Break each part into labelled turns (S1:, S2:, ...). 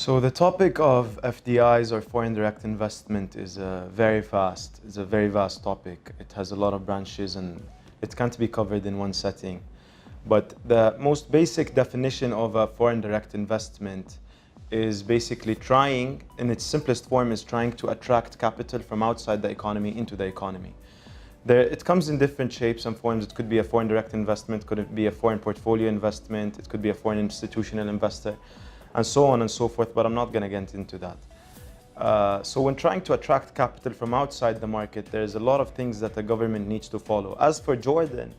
S1: So the topic of FDIs or foreign direct investment is very vast. It's a very vast topic. It has a lot of branches and it can't be covered in one setting. But the most basic definition of a foreign direct investment is basically trying, in its simplest form, is trying to attract capital from outside the economy into the economy. It comes in different shapes and forms. It could be a foreign direct investment, could it be a foreign portfolio investment, it could be a foreign institutional investor, and so on and so forth, but I'm not going to get into that. So when trying to attract capital from outside the market, there's a lot of things that the government needs to follow. As for Jordan,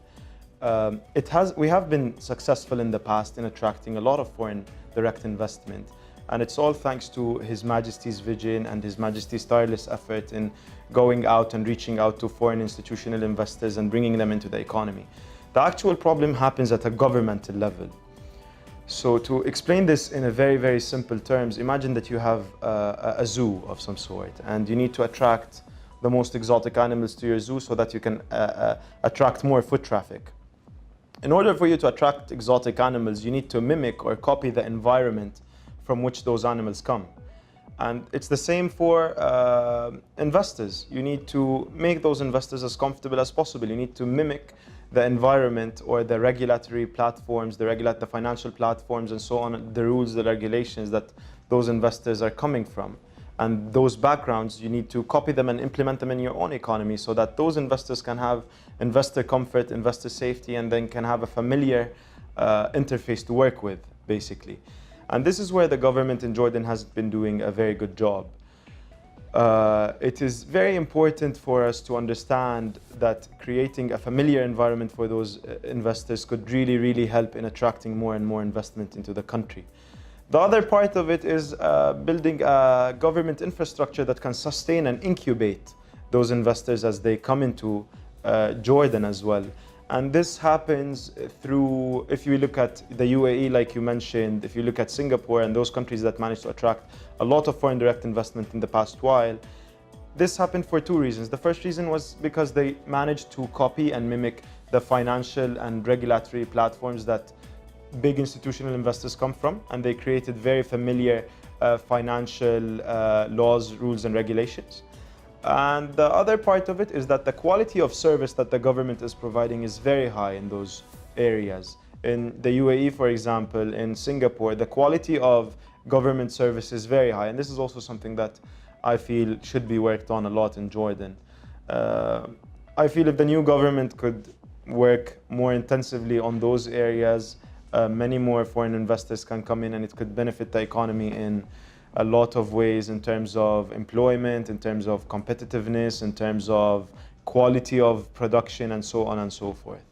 S1: we have been successful in the past in attracting a lot of foreign direct investment. And it's all thanks to His Majesty's vision and His Majesty's tireless effort in going out and reaching out to foreign institutional investors and bringing them into the economy. The actual problem happens at a governmental level. So to explain this in a very, very simple terms, imagine that you have a zoo of some sort and you need to attract the most exotic animals to your zoo so that you can attract more foot traffic. In order for you to attract exotic animals, you need to mimic or copy the environment from which those animals come. And it's the same for investors. You need to make those investors as comfortable as possible. You need to mimic the environment or the regulatory platforms, the financial platforms and so on, the rules, the regulations that those investors are coming from. And those backgrounds, you need to copy them and implement them in your own economy so that those investors can have investor comfort, investor safety, and then can have a familiar interface to work with, basically. And this is where the government in Jordan has been doing a very good job. It is very important for us to understand that creating a familiar environment for those investors could really, really help in attracting more and more investment into the country. The other part of it is building a government infrastructure that can sustain and incubate those investors as they come into Jordan as well. And this happens through, if you look at the UAE, like you mentioned, if you look at Singapore and those countries that managed to attract a lot of foreign direct investment in the past while, this happened for two reasons. The first reason was because they managed to copy and mimic the financial and regulatory platforms that big institutional investors come from, and they created very familiar financial laws, rules, and regulations. And the other part of it is that the quality of service that the government is providing is very high in those areas. In the UAE, for example, in Singapore, the quality of government service is very high. And this is also something that I feel should be worked on a lot in Jordan. I feel if the new government could work more intensively on those areas, many more foreign investors can come in and it could benefit the economy in a lot of ways in terms of employment, in terms of competitiveness, in terms of quality of production, and so on and so forth.